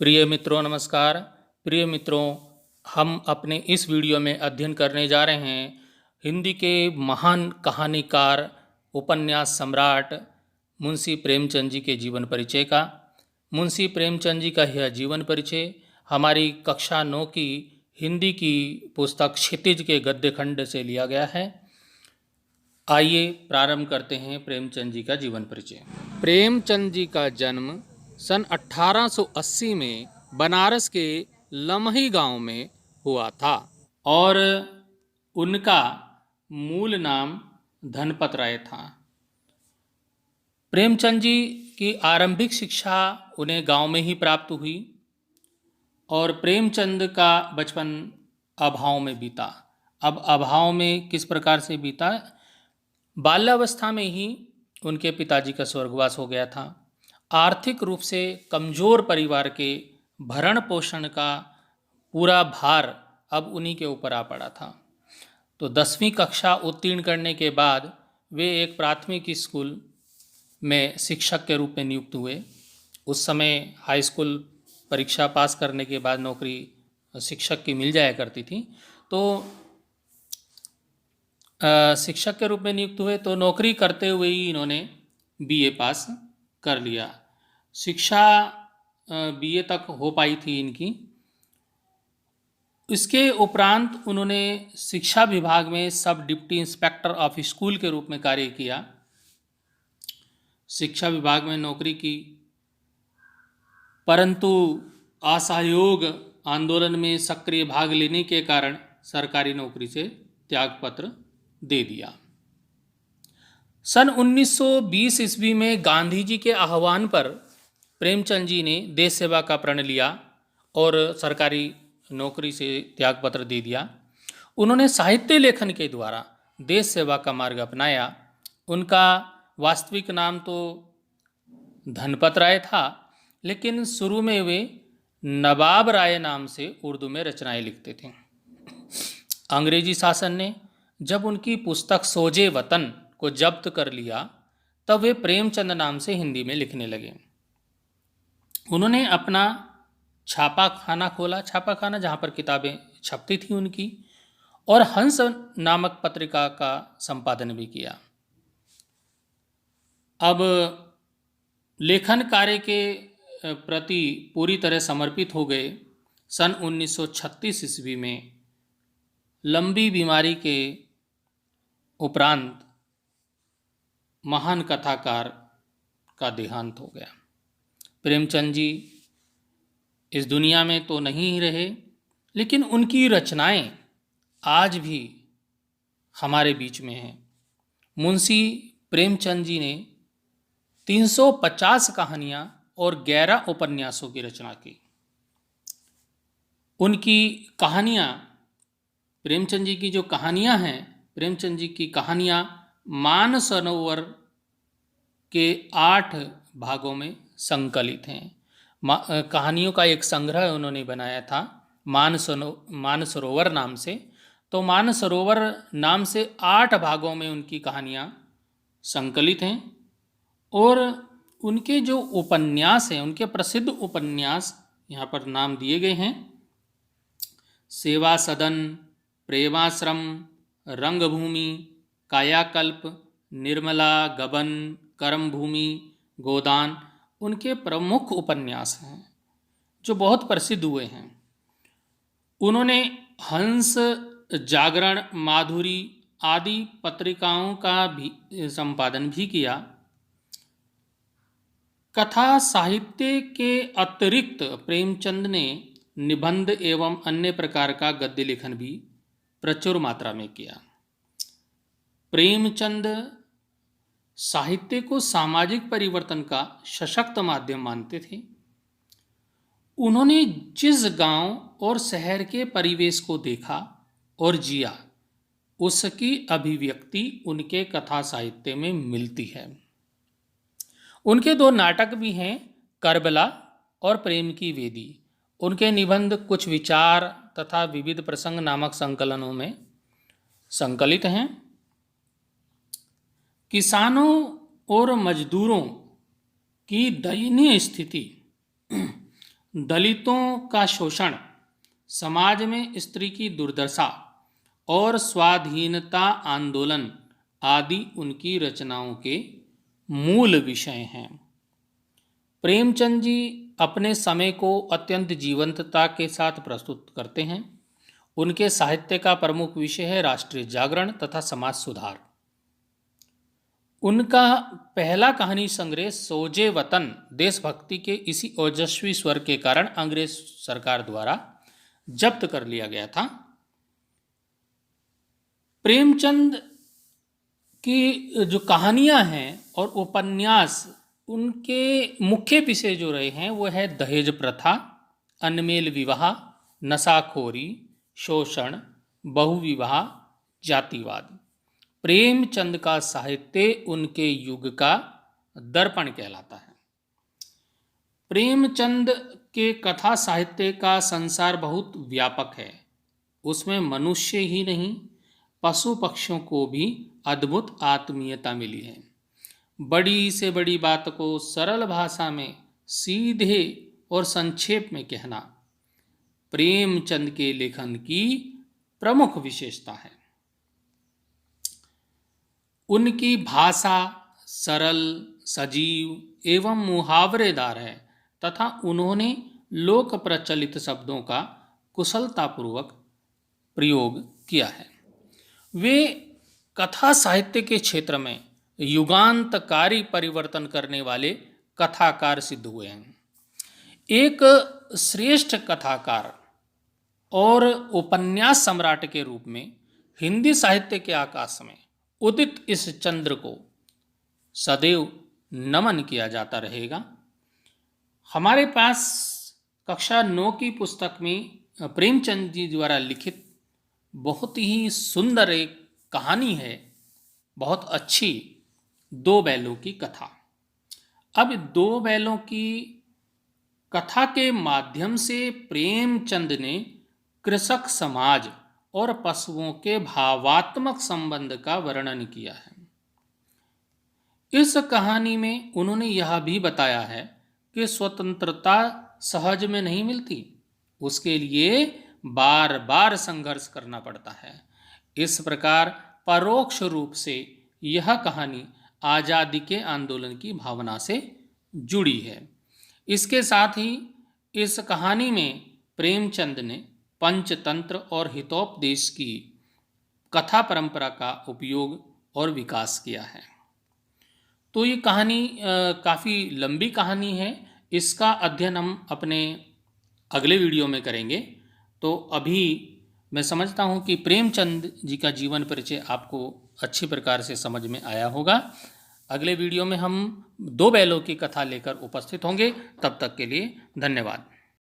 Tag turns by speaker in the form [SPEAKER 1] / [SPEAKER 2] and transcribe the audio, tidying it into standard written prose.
[SPEAKER 1] प्रिय मित्रों नमस्कार। प्रिय मित्रों, हम अपने इस वीडियो में अध्ययन करने जा रहे हैं हिंदी के महान कहानीकार, उपन्यास सम्राट मुंशी प्रेमचंद जी के जीवन परिचय का। मुंशी प्रेमचंद जी का यह जीवन परिचय हमारी कक्षा 9 की हिंदी की पुस्तक क्षितिज के गद्य खंड से लिया गया है। आइए प्रारंभ करते हैं प्रेमचंद जी का जीवन परिचय। प्रेमचंद जी का जन्म सन 1880 में बनारस के लमही गांव में हुआ था और उनका मूल नाम धनपत राय था। प्रेमचंद जी की आरंभिक शिक्षा उन्हें गांव में ही प्राप्त हुई और प्रेमचंद का बचपन अभाव में बीता। अब अभाव में किस प्रकार से बीता? बाल्यावस्था में ही उनके पिताजी का स्वर्गवास हो गया था। आर्थिक रूप से कमज़ोर परिवार के भरण पोषण का पूरा भार अब उन्हीं के ऊपर आ पड़ा था। तो 10वीं कक्षा उत्तीर्ण करने के बाद वे एक प्राथमिक स्कूल में शिक्षक के रूप में नियुक्त हुए। उस समय हाई स्कूल परीक्षा पास करने के बाद नौकरी शिक्षक की मिल जाया करती थी। तो शिक्षक के रूप में नियुक्त हुए तो नौकरी करते हुए ही इन्होंने बीए पास कर लिया। शिक्षा बीए तक हो पाई थी इनकी। इसके उपरांत उन्होंने शिक्षा विभाग में सब डिप्टी इंस्पेक्टर ऑफ स्कूल के रूप में कार्य किया। शिक्षा विभाग में नौकरी की, परंतु असहयोग आंदोलन में सक्रिय भाग लेने के कारण सरकारी नौकरी से त्यागपत्र दे दिया। सन 1920 ईस्वी में गांधी जी के आह्वान पर प्रेमचंद जी ने देश सेवा का प्रण लिया और सरकारी नौकरी से त्यागपत्र दे दिया। उन्होंने साहित्य लेखन के द्वारा देश सेवा का मार्ग अपनाया। उनका वास्तविक नाम तो धनपत राय था, लेकिन शुरू में वे नवाब राय नाम से उर्दू में रचनाएं लिखते थे। अंग्रेजी शासन ने जब उनकी पुस्तक सोजे वतन को जब्त कर लिया, तब वे प्रेमचंद नाम से हिंदी में लिखने लगे। उन्होंने अपना छापाखाना खोला, छापाखाना जहाँ पर किताबें छपती थी उनकी, और हंस नामक पत्रिका का संपादन भी किया। अब लेखन कार्य के प्रति पूरी तरह समर्पित हो गए। सन 1936 ईस्वी में लंबी बीमारी के उपरांत महान कथाकार का देहांत हो गया। प्रेमचंद जी इस दुनिया में तो नहीं ही रहे, लेकिन उनकी रचनाएं आज भी हमारे बीच में हैं। मुंशी प्रेमचंद जी ने 350 कहानियाँ और 11 उपन्यासों की रचना की। उनकी कहानियाँ, प्रेमचंद जी की जो कहानियाँ हैं, प्रेमचंद जी की कहानियाँ मानसरोवर के 8 भागों में संकलित हैं। कहानियों का एक संग्रह उन्होंने बनाया था मानसरोवर नाम से। तो मानसरोवर नाम से 8 भागों में उनकी कहानियाँ संकलित हैं। और उनके जो उपन्यास हैं, उनके प्रसिद्ध उपन्यास यहाँ पर नाम दिए गए हैं: सेवा सदन, प्रेमाश्रम, रंगभूमि, कायाकल्प, निर्मला, गबन, कर्मभूमि, गोदान उनके प्रमुख उपन्यास हैं जो बहुत प्रसिद्ध हुए हैं। उन्होंने हंस, जागरण, माधुरी आदि पत्रिकाओं का भी संपादन भी किया। कथा साहित्य के अतिरिक्त प्रेमचंद ने निबंध एवं अन्य प्रकार का गद्य लेखन भी प्रचुर मात्रा में किया। प्रेमचंद साहित्य को सामाजिक परिवर्तन का सशक्त माध्यम मानते थे। उन्होंने जिस गांव और शहर के परिवेश को देखा और जिया, उसकी अभिव्यक्ति उनके कथा साहित्य में मिलती है। उनके 2 नाटक भी हैं, करबला और प्रेम की वेदी। उनके निबंध कुछ विचार तथा विविध प्रसंग नामक संकलनों में संकलित हैं। किसानों और मजदूरों की दयनीय स्थिति दलितों का शोषण, समाज में स्त्री की दुर्दशा और स्वाधीनता आंदोलन आदि उनकी रचनाओं के मूल विषय हैं। प्रेमचंद जी अपने समय को अत्यंत जीवंतता के साथ प्रस्तुत करते हैं। उनके साहित्य का प्रमुख विषय है राष्ट्रीय जागरण तथा समाज सुधार। उनका पहला कहानी संग्रह सोजे वतन देशभक्ति के इसी ओजस्वी स्वर के कारण अंग्रेज सरकार द्वारा जब्त कर लिया गया था। प्रेमचंद की जो कहानियां हैं और उपन्यास, उनके मुख्य विषय जो रहे हैं वो है दहेज प्रथा, अनमेल विवाह, नशाखोरी, शोषण, बहुविवाह, जातिवाद। प्रेमचंद का साहित्य उनके युग का दर्पण कहलाता है। प्रेमचंद के कथा साहित्य का संसार बहुत व्यापक है। उसमें मनुष्य ही नहीं, पशु पक्षियों को भी अद्भुत आत्मीयता मिली है। बड़ी से बड़ी बात को सरल भाषा में सीधे और संक्षेप में कहना प्रेमचंद के लेखन की प्रमुख विशेषता है। उनकी भाषा सरल, सजीव एवं मुहावरेदार है तथा उन्होंने लोक प्रचलित शब्दों का कुशलतापूर्वक प्रयोग किया है। वे कथा साहित्य के क्षेत्र में युगांतकारी परिवर्तन करने वाले कथाकार सिद्ध हुए हैं। एक श्रेष्ठ कथाकार और उपन्यास सम्राट के रूप में हिंदी साहित्य के आकाश में उदित इस चंद्र को सदैव नमन किया जाता रहेगा। हमारे पास कक्षा 9 की पुस्तक में प्रेमचंद जी द्वारा लिखित बहुत ही सुंदर एक कहानी है, बहुत अच्छी, 2 बैलों की कथा। अब 2 बैलों की कथा के माध्यम से प्रेमचंद ने कृषक समाज और पशुओं के भावात्मक संबंध का वर्णन किया है। इस कहानी में उन्होंने यह भी बताया है कि स्वतंत्रता सहज में नहीं मिलती, उसके लिए बार बार संघर्ष करना पड़ता है। इस प्रकार परोक्ष रूप से यह कहानी आज़ादी के आंदोलन की भावना से जुड़ी है। इसके साथ ही इस कहानी में प्रेमचंद ने पंचतंत्र और हितोपदेश की कथा परंपरा का उपयोग और विकास किया है। तो ये कहानी काफ़ी लंबी कहानी है। इसका अध्ययन हम अपने अगले वीडियो में करेंगे। तो अभी मैं समझता हूँ कि प्रेमचंद जी का जीवन परिचय आपको अच्छी प्रकार से समझ में आया होगा। अगले वीडियो में हम 2 बैलों की कथा लेकर उपस्थित होंगे। तब तक के लिए धन्यवाद।